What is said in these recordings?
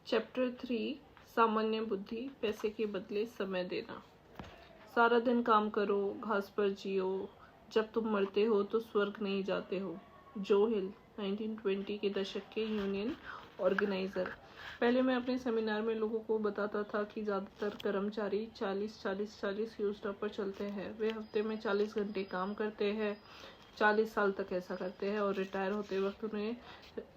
Chapter 3 सामान्य बुद्धि, पैसे के बदले समय देना। सारा दिन काम करो, घास पर जियो, जब तुम मरते हो तो स्वर्ग नहीं जाते हो। जो हिल 1920 के दशक के यूनियन ऑर्गेनाइजर। पहले मैं अपने सेमिनार में लोगों को बताता था कि ज़्यादातर कर्मचारी 40 योजना पर चलते हैं। वे हफ्ते में 40 घंटे काम करते हैं, 40 साल तक ऐसा करते हैं और रिटायर होते वक्त उन्हें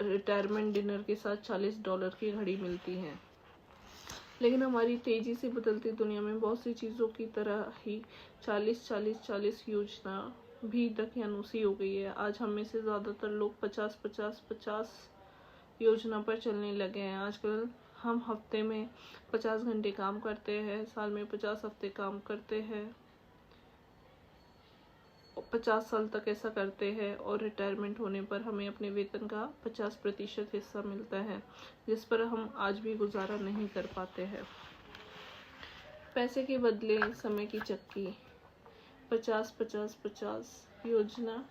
रिटायरमेंट डिनर के साथ $40 की घड़ी मिलती है। लेकिन हमारी तेजी से बदलती दुनिया में बहुत सी चीज़ों की तरह ही 40 योजना भी दकियानूसी हो गई है। आज हम में से ज़्यादातर लोग 50 योजना पर चलने लगे हैं। आजकल हम हफ्ते में 50 घंटे काम करते हैं, साल में 50 हफ्ते काम करते हैं, 50 साल तक ऐसा करते हैं और रिटायरमेंट होने पर हमें अपने वेतन का 50% हिस्सा मिलता है, जिस पर हम आज भी गुजारा नहीं कर पाते हैं। पैसे के बदले समय की चक्की। 50 योजना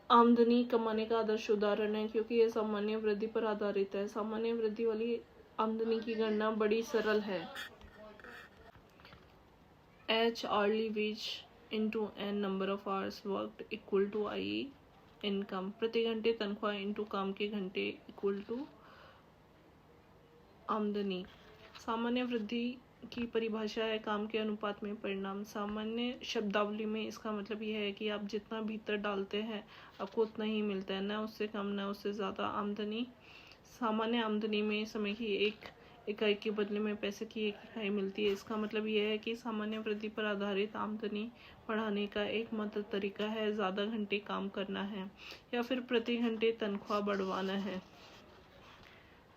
आमदनी कमाने का आदर्श उदाहरण है, क्योंकि यह सामान्य वृद्धि पर आधारित है। सामान्य वृद्धि वाली आमदनी की गणना बड़ी सरल है। H hourly wage into n number of hours worked equal to I income. प्रति घंटे तनख्वाह इंटू काम के घंटे इक्वल टू आमदनी। सामान्य वृद्धि की परिभाषा है काम के अनुपात में परिणाम। सामान्य शब्दावली में इसका मतलब यह है कि आप जितना भीतर डालते हैं आपको उतना ही मिलता है, न उससे कम न उससे ज़्यादा। आमदनी। सामान्य आमदनी में समय की एक इकाई के बदले में पैसे की एक इकाई मिलती है। इसका मतलब यह है कि सामान्य वृद्धि पर आधारित आमदनी बढ़ाने का एकमात्र तरीका है ज़्यादा घंटे काम करना है या फिर प्रति घंटे तनख्वाह बढ़वाना है।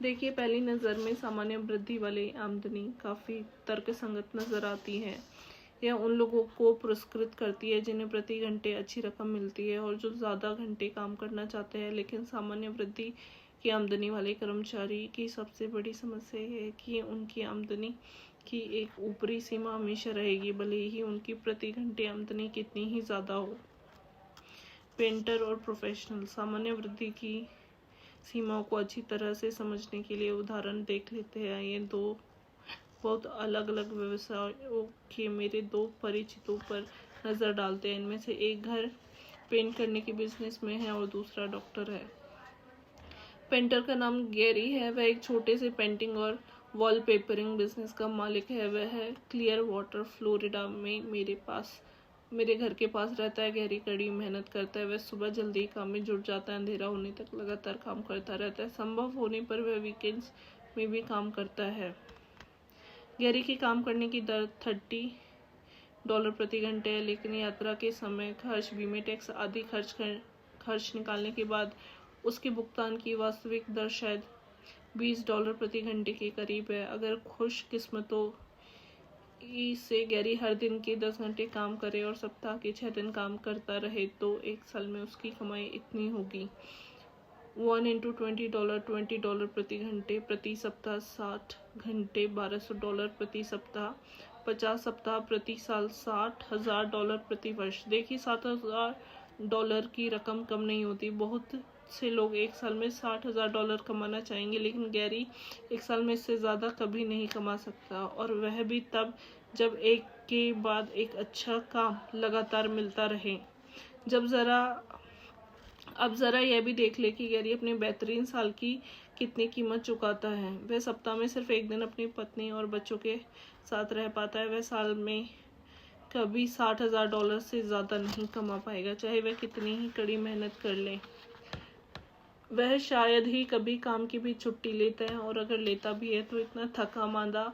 देखिए, पहली नज़र में सामान्य वृद्धि वाली आमदनी काफ़ी तर्कसंगत नज़र आती है। यह उन लोगों को पुरस्कृत करती है जिन्हें प्रति घंटे अच्छी रकम मिलती है और जो ज़्यादा घंटे काम करना चाहते हैं। लेकिन सामान्य वृद्धि की आमदनी वाले कर्मचारी की सबसे बड़ी समस्या है कि उनकी आमदनी की एक ऊपरी सीमा हमेशा रहेगी, भले ही उनकी प्रति घंटे आमदनी कितनी ही ज़्यादा हो। पेंटर और प्रोफेशनल। सामान्य वृद्धि की सीमाओं को अच्छी तरह से समझने के लिए उदाहरण देख लेते हैं। ये दो बहुत अलग अलग व्यवसायों के मेरे दो परिचितों पर नज़र डालते हैं। इनमें से एक घर पेंट करने के बिजनेस में है और दूसरा डॉक्टर है। पेंटर का नाम गैरी है। वह एक छोटे से पेंटिंग और वॉलपेपरिंग बिजनेस का मालिक है। वह है क्लियर वाटर, फ्लोरिडा में मेरे घर के पास रहता है। गहरी कड़ी मेहनत करता है। वह सुबह जल्दी काम में जुट जाता है, अंधेरा होने तक लगातार काम करता रहता है। संभव होने पर वह वीकेंड्स में भी काम करता है। गहरी की काम करने की दर $30 प्रति घंटे है, लेकिन यात्रा के समय, खर्च, बीमे, टैक्स आदि खर्च निकालने के बाद उसके भुगतान की वास्तविक दर शायद $20 प्रति घंटे के करीब है। अगर खुशकिस्मतों से गैरी हर दिन के 10 घंटे काम करे और सप्ताह के 6 दिन काम करता रहे तो एक साल में उसकी कमाई इतनी होगी। 1 into $20 प्रति घंटे प्रति सप्ताह, 60 घंटे $1200 प्रति सप्ताह, 50 सप्ताह प्रति साल, $60,000 प्रति वर्ष। देखिए, $7,000 की रकम कम नहीं होती। बहुत से लोग एक साल में $60,000 कमाना चाहेंगे, लेकिन गैरी एक साल में इससे ज़्यादा कभी नहीं कमा सकता, और वह भी तब जब एक के बाद एक अच्छा काम लगातार मिलता रहे। अब ज़रा यह भी देख ले कि गैरी अपने बेहतरीन साल की कितनी कीमत चुकाता है। वह सप्ताह में सिर्फ एक दिन अपनी पत्नी और बच्चों के साथ रह पाता है। वह साल में कभी $60,000 से ज़्यादा नहीं कमा पाएगा, चाहे वह कितनी ही कड़ी मेहनत कर ले। वह शायद ही कभी काम की भी छुट्टी लेता है, और अगर लेता भी है तो इतना थका मांदा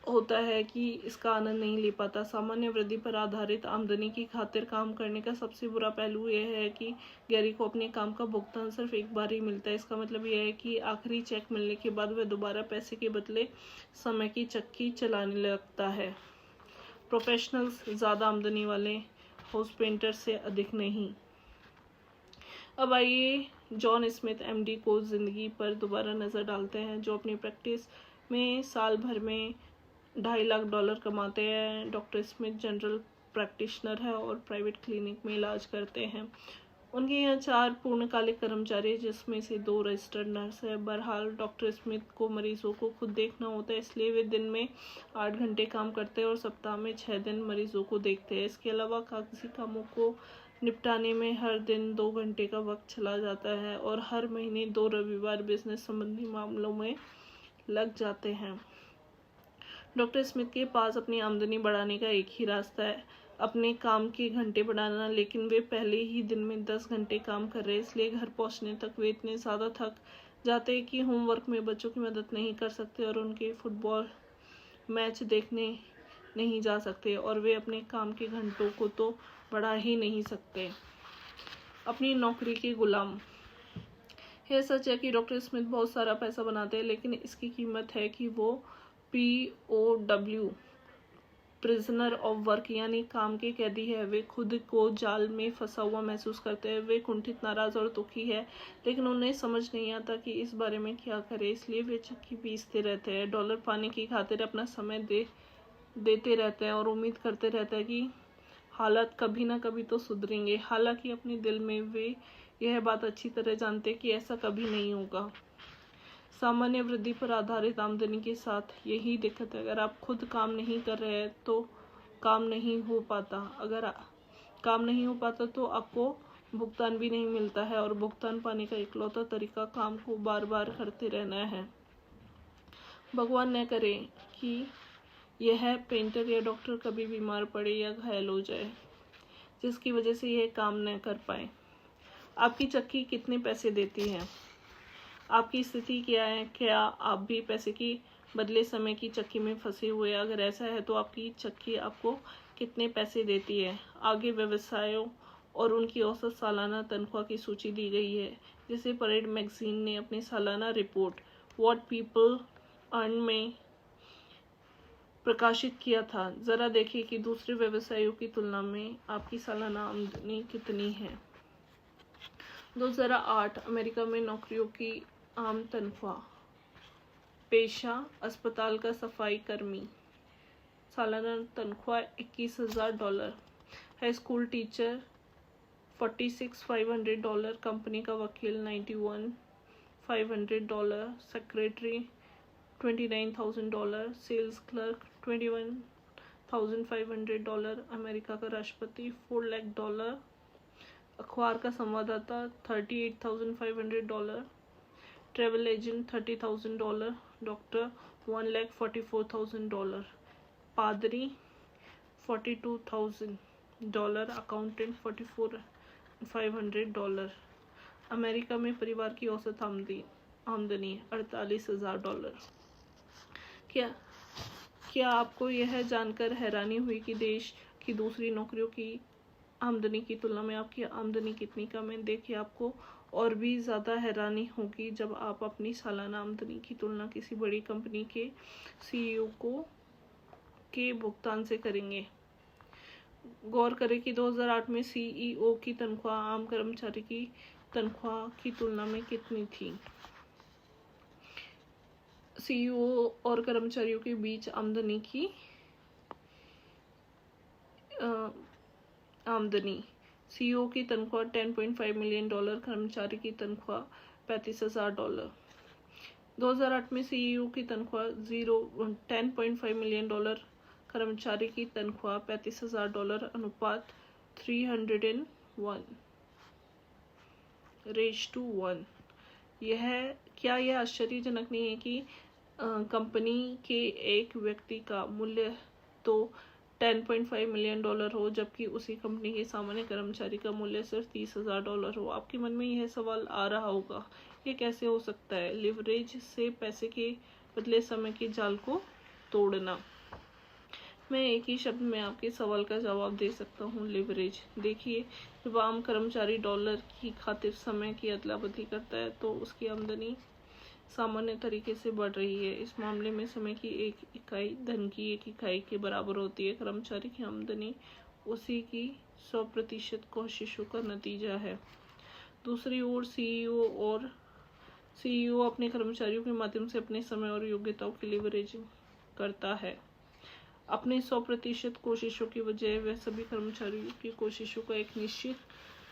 होता है कि इसका आनंद नहीं ले पाता। सामान्य वृद्धि पर आधारित आमदनी की खातिर काम करने का सबसे बुरा पहलू यह है कि गैरी को अपने काम का भुगतान सिर्फ एक बार ही मिलता है। इसका मतलब यह है कि आखिरी चेक मिलने के बाद वह दोबारा पैसे के बदले समय की चक्की चलाने लगता है। प्रोफेशनल्स। ज़्यादा आमदनी वाले हाउस पेंटर से अधिक नहीं। अब आइए जॉन स्मिथ MD को ज़िंदगी पर दोबारा नज़र डालते हैं, जो अपनी प्रैक्टिस में साल भर में $2.5 लाख कमाते हैं। डॉक्टर स्मिथ जनरल प्रैक्टिशनर है और प्राइवेट क्लिनिक में इलाज करते हैं। उनके यहाँ 4 पूर्णकालिक कर्मचारी हैं, जिसमें से 2 रजिस्टर्ड नर्स है। बहरहाल डॉक्टर स्मिथ को मरीजों को खुद देखना होता है, इसलिए वे दिन में 8 घंटे काम करते हैं और सप्ताह में 6 दिन मरीजों को देखते हैं। इसके अलावा कागजी कामों को निपटाने में हर दिन 2 घंटे का वक्त चला जाता है और हर महीने 2 रविवार बिजनेस संबंधी मामलों में लग जाते हैं। डॉक्टर स्मिथ के पास अपनी आमदनी बढ़ाने का एक ही रास्ता है, अपने काम के घंटे बढ़ाना, लेकिन वे पहले ही दिन में 10 घंटे काम कर रहे हैं, इसलिए घर पहुंचने तक वे इतने ज़्यादा थक जाते हैं कि होमवर्क में बच्चों की मदद नहीं कर सकते और उनके फुटबॉल मैच देखने नहीं जा सकते और वे अपने काम के घंटों को तो बढ़ा ही नहीं सकते। अपनी नौकरी के गुलाम। यह सच है कि डॉक्टर स्मिथ बहुत सारा पैसा बनाते हैं, लेकिन इसकी कीमत है कि वो POW प्रिजनर ऑफ वर्क यानी काम के कैदी है। वे खुद को जाल में फंसा हुआ महसूस करते हैं। वे कुंठित, नाराज और दुखी है, लेकिन उन्हें समझ नहीं आता कि इस बारे में क्या करें, इसलिए वे चक्की पीसते रहते हैं, डॉलर पाने की खातिर अपना समय देते रहते हैं और उम्मीद करते रहते हैं कि हालात कभी ना कभी तो सुधरेंगे। हालांकि अपने दिल में वे यह बात अच्छी तरह जानते हैं कि ऐसा कभी नहीं होगा। सामान्य वृद्धि पर आधारित आमदनी के साथ यही दिक्कत है, अगर आप खुद काम नहीं कर रहे हैं तो काम नहीं हो पाता। अगर काम नहीं हो पाता तो आपको भुगतान भी नहीं मिलता है और भुगतान पाने का इकलौता तरीका काम को बार बार करते रहना है। भगवान न करे कि यह पेंटर या डॉक्टर कभी बीमार पड़े या घायल हो जाए, जिसकी वजह से यह काम न कर पाए। आपकी चक्की कितने पैसे देती है? आपकी स्थिति क्या है? क्या आप भी पैसे की बदले समय की चक्की में फंसे हुए हैं? अगर ऐसा है तो आपकी चक्की आपको कितने पैसे देती है? आगे व्यवसायों और उनकी औसत सालाना तनख्वाह की सूची दी गई है, जिसे परेड मैगजीन ने अपनी सालाना रिपोर्ट व्हाट पीपल अर्न में प्रकाशित किया था। जरा देखिए कि दूसरे व्यवसायों की तुलना में आपकी सालाना आमदनी कितनी है। 2008 अमेरिका में नौकरियों की आम तनख्वाह। पेशा अस्पताल का सफाई कर्मी, सालाना तनख्वाह $21,000। High school teacher $46,500। कंपनी का वकील $91,500। सेक्रेटरी $29,000। Sales clerk $21,500। अमेरिका का राष्ट्रपति $4 लाख। अखबार का संवाददाता $38,500। Travel agent $30,000। डॉक्टर $1,44,000। पादरी $42,000। अकाउंटेंट $44,500। अमेरिका में परिवार की औसत आमदनी $48,000। क्या आपको यह जानकर हैरानी हुई कि देश की दूसरी नौकरियों की आमदनी की तुलना में आपकी आमदनी कितनी कम है? देखिए, आपको और भी ज़्यादा हैरानी होगी जब आप अपनी सालाना आमदनी की तुलना किसी बड़ी कंपनी के CEO के भुगतान से करेंगे। गौर करें कि 2008 में CEO की तनख्वाह आम कर्मचारी की तनख्वाह की तुलना में कितनी थी। CEO और कर्मचारियों के बीच आमदनी CEO की तनख्वाह $10.5 मिलियन। कर्मचारी की तनख्वाह $35,000। 2008 में CEO की तनख्वाह $10.5 मिलियन। कर्मचारी की तनख्वाह $35,000। अनुपात 301:1। क्या यह आश्चर्यजनक नहीं है कि कंपनी के एक व्यक्ति का मूल्य तो $10.5 मिलियन हो, जबकि उसी कंपनी के सामान्य कर्मचारी का मूल्य सिर्फ $30,000 हो। आपके मन में यह सवाल आ रहा होगा, ये कैसे हो सकता है? लिवरेज से पैसे के बदले समय के जाल को तोड़ना। मैं एक ही शब्द में आपके सवाल का जवाब दे सकता हूँ, लिवरेज। देखिए, जब आम कर्मचारी डॉलर की खातिर समय की अदला बदली करता है तो उसकी आमदनी सामान्य तरीके से बढ़ रही है। इस मामले में समय की एक इकाई धन की एक इकाई के बराबर होती है। कर्मचारी की आमदनी उसी की 100% कोशिशों का नतीजा है। दूसरी ओर CEO अपने कर्मचारियों के माध्यम से अपने समय और योग्यताओं की लिवरेजिंग करता है। अपने 100% कोशिशों की बजाय वह सभी कर्मचारियों की कोशिशों का एक निश्चित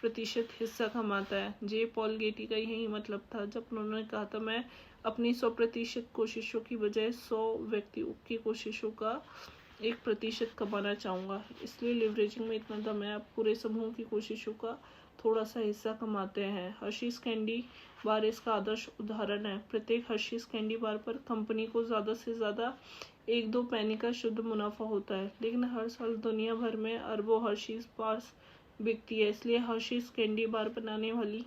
प्रतिशत हिस्सा कमाता है। जे पॉल गेटी का यही मतलब था जब उन्होंने कहा था, मैं अपनी 100% कोशिशों की बजाय 100 व्यक्तियों की कोशिशों का 1% कमाना चाहूँगा। इसलिए लिवरेजिंग में इतना दम है, आप पूरे समूह की कोशिशों का थोड़ा सा हिस्सा कमाते हैं। हर्शीज कैंडी बार इसका आदर्श उदाहरण है। प्रत्येक हर्शीज कैंडी बार पर कंपनी को ज़्यादा से ज़्यादा 1-2 पैनी का शुद्ध मुनाफा होता है, लेकिन हर साल दुनिया भर में अरबों हर्शीज बार्स बिकती है। इसलिए हर्शीज कैंडी बार बनाने वाली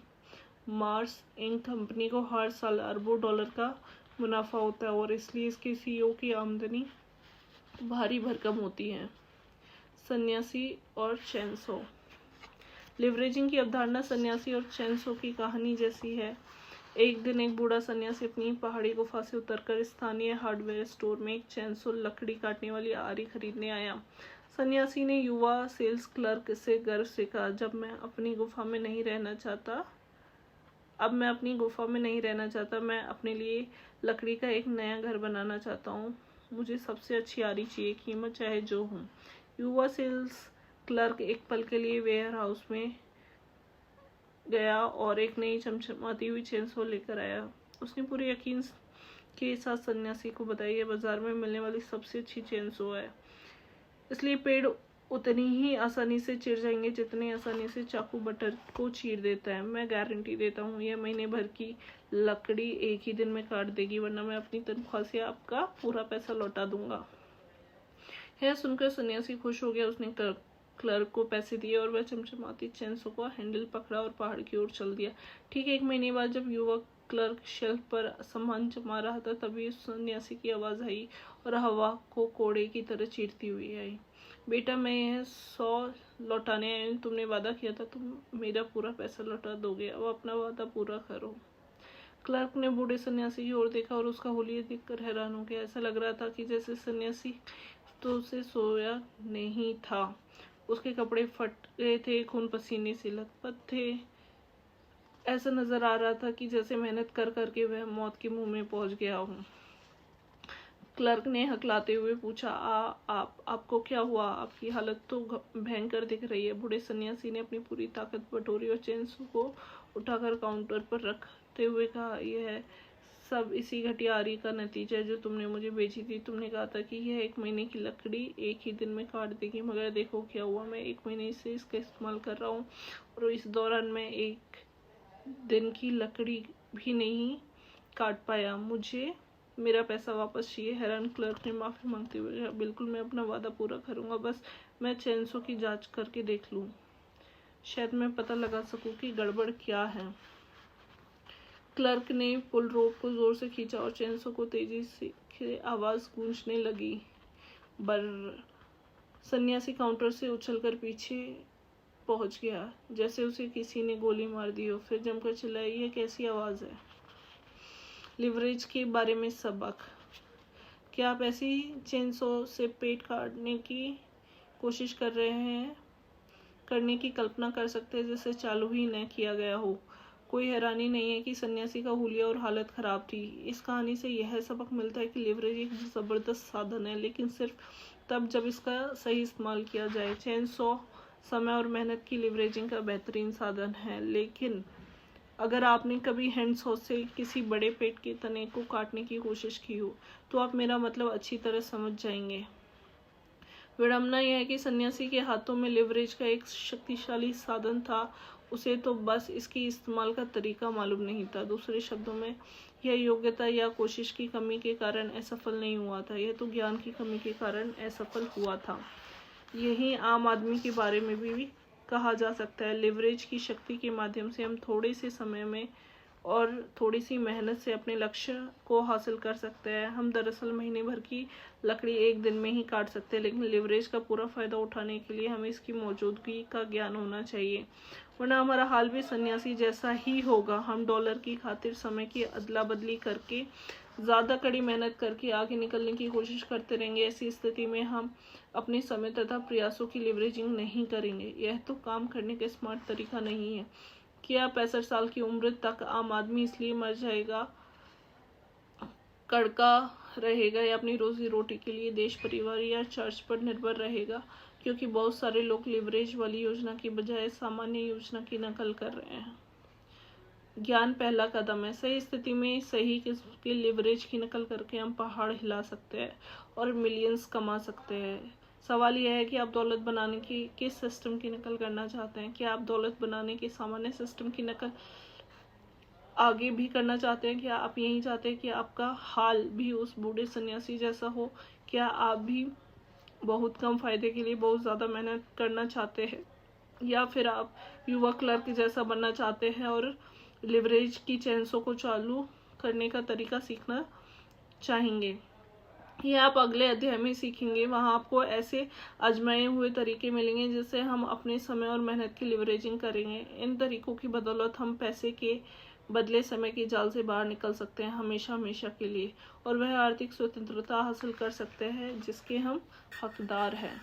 मार्स इंक कंपनी को हर साल अरबों डॉलर का मुनाफा होता है और इसलिए इसके सीईओ की आमदनी भारी भरकम होती है। सन्यासी और चेनसो। लिवरेजिंग की अवधारणा सन्यासी और चेनसो की कहानी जैसी है। एक दिन एक बूढ़ा सन्यासी अपनी पहाड़ी गुफा से उतरकर स्थानीय हार्डवेयर स्टोर में एक चेनसो लकड़ी काटने वाली आरी खरीदने आया। सन्यासी ने युवा सेल्स क्लर्क से गर्व से कहा, अब मैं अपनी गुफा में नहीं रहना चाहता, मैं अपने लिए लकड़ी का एक नया घर बनाना चाहता हूँ। मुझे सबसे अच्छी आरी चाहिए, कीमत चाहे जो हो। युवा सेल्स क्लर्क एक पल के लिए वेयर हाउस में गया और एक नई चमचमाती हुई चेनसो लेकर आया। उसने पूरे यकीन के साथ सन्यासी को बताया, यह बाजार में मिलने वाली सबसे अच्छी चेनसो है। इसलिए पेड़ उतनी ही आसानी से चिर जाएंगे जितनी आसानी से चाकू बटर को चीर देता है। मैं गारंटी देता हूँ यह महीने भर की लकड़ी एक ही दिन में काट देगी, वरना मैं अपनी तनख्वाह से आपका पूरा पैसा लौटा दूंगा। यह सुनकर सन्यासी खुश हो गया। उसने क्लर्क को पैसे दिए और वह चमचमाती चेनसो का हैंडल पकड़ा और पहाड़ की ओर चल दिया। ठीक 1 महीने बाद जब युवक क्लर्क शेल्फ पर सामान जमा रहा था, तभी सन्यासी की आवाज आई और हवा को कोड़े की तरह चीरती हुई आई, बेटा मैं यह 100 लौटाने आया हूँ। तुमने वादा किया था तुम मेरा पूरा पैसा लौटा दोगे, अब अपना वादा पूरा करो। क्लर्क ने बूढ़े सन्यासी की ओर देखा और उसका हुलिया देखकर हैरान हो गया। ऐसा लग रहा था कि जैसे सन्यासी तो उसे सोया नहीं था। उसके कपड़े फट गए थे, खून पसीने से लथपथ थे। ऐसा नजर आ रहा था कि जैसे मेहनत कर करके वह मौत के मुंह में पहुंच गया हो। क्लर्क ने हकलाते हुए पूछा, आपको क्या हुआ? आपकी हालत तो भयंकर दिख रही है। बूढ़े सन्यासी ने अपनी पूरी ताकत बटोरी और चेनसो को उठाकर काउंटर पर रखते हुए कहा, यह सब इसी घटिया आरी का नतीजा है जो तुमने मुझे भेजी थी। तुमने कहा था कि यह 1 महीने की लकड़ी एक ही दिन में काट देगी, मगर देखो क्या हुआ। मैं 1 महीने से इसका इस्तेमाल कर रहा हूँ और इस दौरान मैं 1 दिन की लकड़ी भी नहीं काट पाया। मुझे मेरा पैसा वापस चाहिए। हैरान क्लर्क ने माफी मांगते हुए कहा, बिल्कुल मैं अपना वादा पूरा करूंगा, बस मैं चेनसो की जांच करके देख लूं, शायद मैं पता लगा सकूं कि गड़बड़ क्या है। क्लर्क ने पुल रोप को जोर से खींचा और चेनसो को तेजी से आवाज गूंजने लगी। बर सन्यासी काउंटर से उछलकर पीछे पहुंच गया, जैसे उसे किसी ने गोली मार दी हो। फिर जमकर चिल्लाई, यह कैसी आवाज है? लिवरेज के बारे में सबक। क्या आप ऐसी चेनसो से पेट काटने की कोशिश करने की कल्पना कर सकते हैं जिसे चालू ही न किया गया हो? कोई हैरानी नहीं है कि सन्यासी का हुलिया और हालत खराब थी। इस कहानी से यह सबक मिलता है कि लिवरेज एक जबरदस्त साधन है, लेकिन सिर्फ तब जब इसका सही इस्तेमाल किया जाए। चेनसो समय और मेहनत की लिवरेजिंग का बेहतरीन साधन है, लेकिन अगर आपने कभी हैंडसॉ से किसी बड़े पेड़ के तने को काटने की कोशिश की हो तो आप मेरा मतलब अच्छी तरह समझ जाएंगे। विडंबना यह है कि सन्यासी के हाथों में लिवरेज का एक शक्तिशाली साधन था, उसे तो बस इसकी इस्तेमाल का तरीका मालूम नहीं था। दूसरे शब्दों में, यह योग्यता या कोशिश की कमी के कारण असफल नहीं हुआ था, यह तो ज्ञान की कमी के कारण असफल हुआ था। यही आम आदमी के बारे में भी कहा जा सकता है। लिवरेज की शक्ति के माध्यम से हम थोड़े से समय में और थोड़ी सी मेहनत से अपने लक्ष्य को हासिल कर सकते हैं। हम दरअसल महीने भर की लकड़ी 1 दिन में ही काट सकते हैं, लेकिन लिवरेज का पूरा फायदा उठाने के लिए हमें इसकी मौजूदगी का ज्ञान होना चाहिए, वरना हमारा हाल भी सन्यासी जैसा ही होगा। हम डॉलर की खातिर समय की अदला बदली करके ज़्यादा कड़ी मेहनत करके आगे निकलने की कोशिश करते रहेंगे। ऐसी स्थिति में हम अपने समय तथा प्रयासों की लिवरेजिंग नहीं करेंगे। यह तो काम करने का स्मार्ट तरीका नहीं है। क्या 65 साल की उम्र तक आम आदमी इसलिए मर जाएगा, कड़का रहेगा या अपनी रोजी रोटी के लिए देश, परिवार या चर्च पर निर्भर रहेगा क्योंकि बहुत सारे लोग लिवरेज वाली योजना की बजाय सामान्य योजना की नकल कर रहे हैं। ज्ञान पहला कदम है। सही स्थिति में सही किस्म के लिवरेज की नकल करके हम पहाड़ हिला सकते हैं और मिलियंस कमा सकते हैं। सवाल यह है कि आप दौलत बनाने की किस सिस्टम की नकल करना चाहते हैं। क्या आप दौलत बनाने के सामान्य सिस्टम की नकल आगे भी करना चाहते हैं? क्या आप यही चाहते हैं कि आपका हाल भी उस बूढ़े सन्यासी जैसा हो? क्या आप भी बहुत कम फायदे के लिए बहुत ज़्यादा मेहनत करना चाहते हैं? या फिर आप युवा क्लर्क जैसा बनना चाहते हैं और लिवरेज की चैंसों को चालू करने का तरीका सीखना चाहेंगे? ये आप अगले अध्याय में सीखेंगे। वहाँ आपको ऐसे आजमाए हुए तरीके मिलेंगे जिससे हम अपने समय और मेहनत की लिवरेजिंग करेंगे। इन तरीकों की बदौलत हम पैसे के बदले समय के जाल से बाहर निकल सकते हैं हमेशा हमेशा के लिए, और वह आर्थिक स्वतंत्रता हासिल कर सकते हैं जिसके हम हकदार हैं।